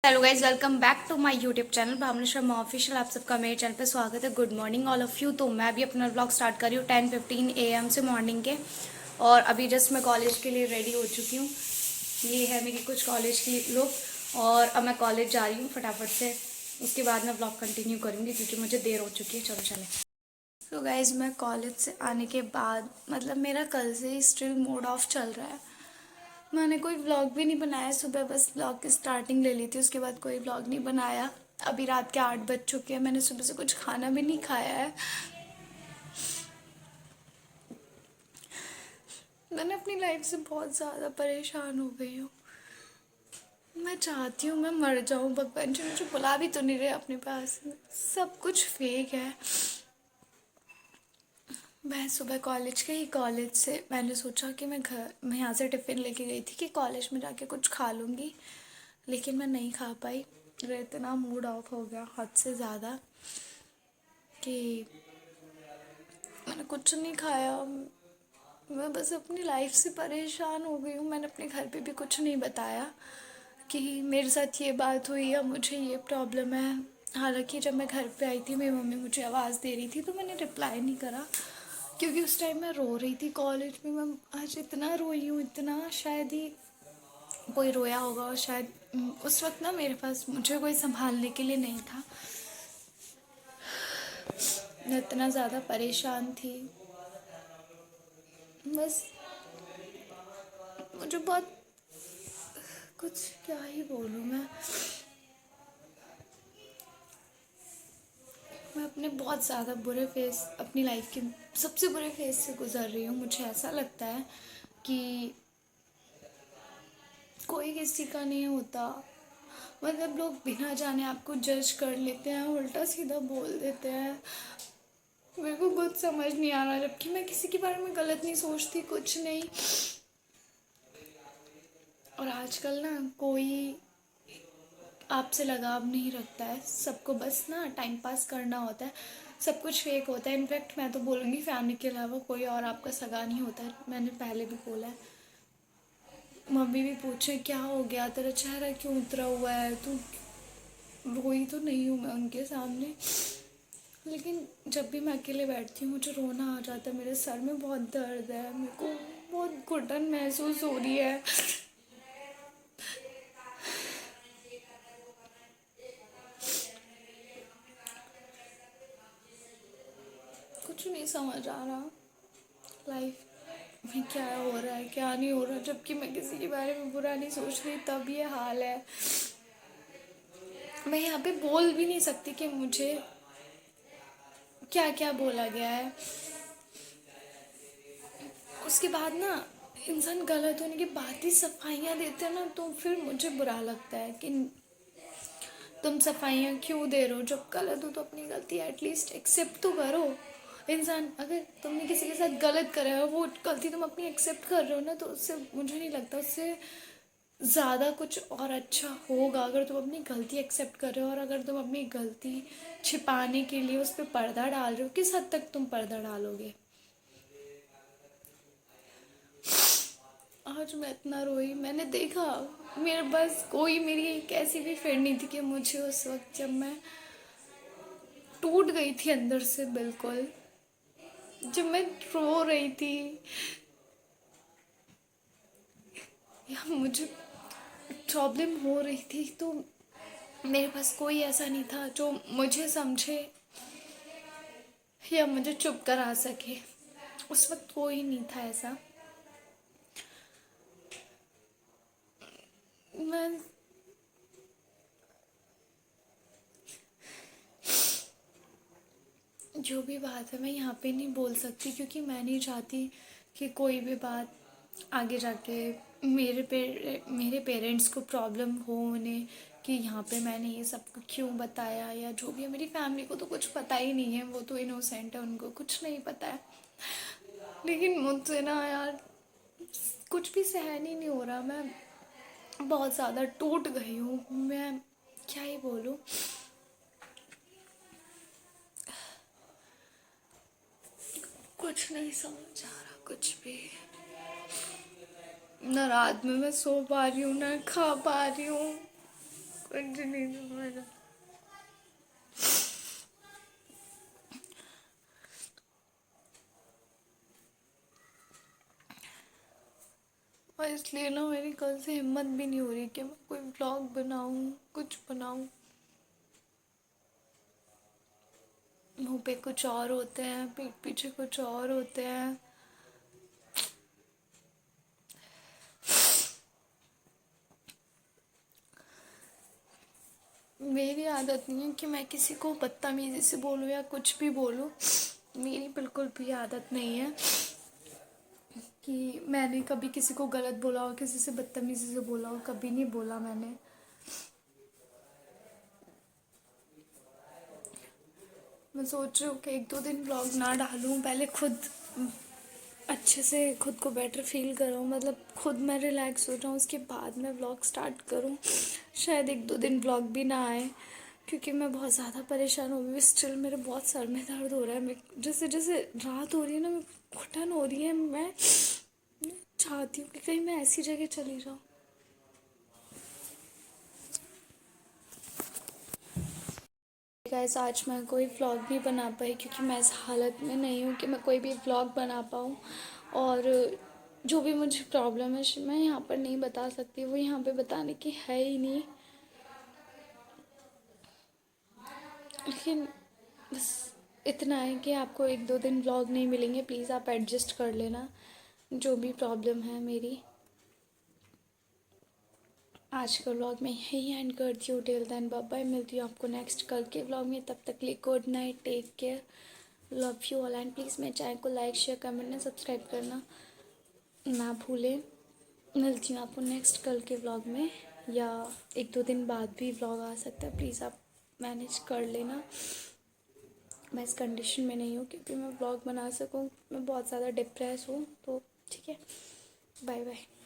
Hello guys, welcome back to my YouTube channel Bhavna Sharma official. आप सबका मेरे चैनल पे स्वागत है। Good morning all of you. तो मैं भी अपना व्लॉग स्टार्ट कर रही हूँ 10:15 AM से मॉर्निंग के। और अभी जस्ट मैं कॉलेज के लिए रेडी हो चुकी हूँ। ये है मेरी कुछ कॉलेज की लुक और अब मैं कॉलेज जा रही हूँ फटाफट से। उसके बाद मैं व्लॉग कंटिन्यू करूँगी क्योंकि मुझे देर हो चुकी है। चलो चले। तो गाइज, मैं कॉलेज से आने के बाद मतलब मेरा कल से ही स्टिल मूड ऑफ चल रहा है। मैंने कोई व्लॉग भी नहीं बनाया। सुबह बस व्लॉग की स्टार्टिंग ले ली थी, उसके बाद कोई व्लॉग नहीं बनाया। अभी रात के 8 बज चुके हैं, मैंने सुबह से कुछ खाना भी नहीं खाया है। मैंने अपनी लाइफ से बहुत ज़्यादा परेशान हो गई हूँ। मैं चाहती हूँ मैं मर जाऊँ, भगवान जी मुझे बुला भी तो नहीं रहे अपने पास। सब कुछ फेक है। मैं सुबह कॉलेज से मैंने सोचा कि मैं यहाँ से टिफ़िन लेके गई थी कि कॉलेज में जाके कुछ खा लूँगी, लेकिन मैं नहीं खा पाई। मेरा इतना मूड ऑफ हो गया हद से ज़्यादा कि मैंने कुछ नहीं खाया। मैं बस अपनी लाइफ से परेशान हो गई हूँ। मैंने अपने घर पे भी कुछ नहीं बताया कि मेरे साथ ये बात हुई या मुझे ये प्रॉब्लम है। हालांकि जब मैं घर पे आई थी मेरी मम्मी मुझे आवाज़ दे रही थी तो मैंने रिप्लाई नहीं करा क्योंकि उस टाइम मैं रो रही थी कॉलेज में। मैं आज इतना रोई हूँ, इतना। शायद ही कोई रोया होगा और शायद उस वक्त ना मेरे पास मुझे कोई संभालने के लिए नहीं था। मैं इतना ज़्यादा परेशान थी। बस मुझे बहुत कुछ क्या ही बोलूँ मैं अपने बहुत ज़्यादा बुरे फेस, अपनी लाइफ के सबसे बुरे फेस से गुज़र रही हूँ। मुझे ऐसा लगता है कि कोई किसी का नहीं होता। मतलब लोग बिना जाने आपको जज कर लेते हैं, उल्टा सीधा बोल देते हैं। मेरे को कुछ समझ नहीं आ रहा, जबकि मैं किसी के बारे में गलत नहीं सोचती, कुछ नहीं। और आजकल ना कोई आपसे लगाव नहीं रखता है। सबको बस ना टाइम पास करना होता है। सब कुछ फेक होता है। इनफैक्ट मैं तो बोलूँगी फैमिली के अलावा कोई और आपका सगा नहीं होता है। मैंने पहले भी बोला है। मम्मी भी पूछे क्या हो गया, तेरा चेहरा क्यों उतरा हुआ है, तू रोई तो नहीं हूँ मैं उनके सामने। लेकिन जब भी मैं अकेले बैठती हूँ मुझे रोना आ जाता है। मेरे सर में बहुत दर्द है, मेरे को बहुत घुटन महसूस हो रही है। कुछ नहीं समझ आ रहा लाइफ में क्या हो रहा है क्या नहीं हो रहा। जबकि मैं किसी के बारे में बुरा नहीं सोच रही, तब ये हाल है। मैं यहाँ पे बोल भी नहीं सकती कि मुझे क्या क्या बोला गया है। उसके बाद ना इंसान गलत होने के बाद ही सफाइयाँ देते हैं ना, तो फिर मुझे बुरा लगता है कि तुम सफाइयाँ क्यों दे रहे हो। जब गलत हो तो अपनी गलती एटलीस्ट एक्सेप्ट तो करो। इंसान अगर तुमने किसी के साथ गलत करा है और वो गलती तुम अपनी एक्सेप्ट कर रहे हो ना, तो उससे मुझे नहीं लगता उससे ज़्यादा कुछ और अच्छा होगा। अगर तुम अपनी गलती एक्सेप्ट कर रहे हो और अगर तुम अपनी गलती छिपाने के लिए उस पर पर्दा डाल रहे हो, किस हद तक तुम पर्दा डालोगे। आज मैं इतना रोई, मैंने देखा मेरे पास कोई मेरी एक ऐसी भी फ्रेंड नहीं थी कि मुझे उस वक्त जब मैं टूट गई थी अंदर से बिल्कुल, जब मैं रो रही थी या मुझे प्रॉब्लम हो रही थी, तो मेरे पास कोई ऐसा नहीं था जो मुझे समझे या मुझे चुप करा सके। उस वक्त कोई नहीं था ऐसा। मैं जो भी बात है मैं यहाँ पे नहीं बोल सकती क्योंकि मैं नहीं चाहती कि कोई भी बात आगे जाके मेरे पेरेंट्स को प्रॉब्लम हो उन्हें कि यहाँ पे मैंने ये सब क्यों बताया या जो भी है। मेरी फैमिली को तो कुछ पता ही नहीं है, वो तो इनोसेंट है, उनको कुछ नहीं पता है। लेकिन मुझसे ना यार कुछ भी सहन ही नहीं हो रहा। मैं बहुत ज़्यादा टूट गई हूँ। मैं क्या ही बोलूँ। कुछ नहीं समझ आ रहा कुछ भी। ना रात में मैं सो पा रही हूँ ना खा पा रही हूँ। कुछ नहीं समझ आ- और इसलिए ना मेरी कल से हिम्मत भी नहीं हो रही कि मैं कोई व्लॉग बनाऊं, कुछ बनाऊं। मुंह पे कुछ और होते हैं, पीठ पीछे कुछ और होते हैं। मेरी आदत नहीं है कि मैं किसी को बदतमीजी से बोलूं या कुछ भी बोलूं। मेरी बिल्कुल भी आदत नहीं है कि मैंने कभी किसी को गलत बोला हो, किसी से बदतमीजी से बोला हो, कभी नहीं बोला मैंने। मैं सोच रही हूँ कि एक दो दिन व्लॉग ना डालूँ, पहले खुद अच्छे से खुद को बेटर फील करूँ, मतलब खुद मैं रिलैक्स हो जाऊँ, उसके बाद मैं व्लॉग स्टार्ट करूँ। शायद एक दो दिन व्लॉग भी ना आए, क्योंकि मैं बहुत ज़्यादा परेशान हो गई। स्टिल मेरे बहुत सर में दर्द हो रहा है। मैं जैसे जैसे रात हो रही है ना, मैं घुटन हो रही है। मैं चाहती हूँ कि कहीं मैं ऐसी जगह चली जाऊँ। गाइस, आज मैं कोई व्लॉग नहीं बना पाई क्योंकि मैं इस हालत में नहीं हूँ कि मैं कोई भी व्लॉग बना पाऊँ। और जो भी मुझे प्रॉब्लम है मैं यहाँ पर नहीं बता सकती, वो यहाँ पे बताने की है ही नहीं। लेकिन बस इतना है कि आपको एक दो दिन व्लॉग नहीं मिलेंगे, प्लीज़ आप एडजस्ट कर लेना जो भी प्रॉब्लम है मेरी। आज का व्लॉग मैं यही एंड करती हूँ। टिल देन बाय बाय, मिलती हूँ आपको नेक्स्ट कल के व्लॉग में। तब तक के लिए good night, take care, love you all. And please मेरे चैनल को like share comment and subscribe करना ना भूलें। मिलती हूँ आपको नेक्स्ट कल के व्लॉग में, या एक दो दिन बाद भी व्लॉग आ सकता है। प्लीज़ आप मैनेज कर लेना। मैं इस कंडीशन में नहीं हूँ क्योंकि मैं व्लॉग बना सकूँ, मैं बहुत ज़्यादा डिप्रेस हूँ। तो ठीक है, बाय बाय।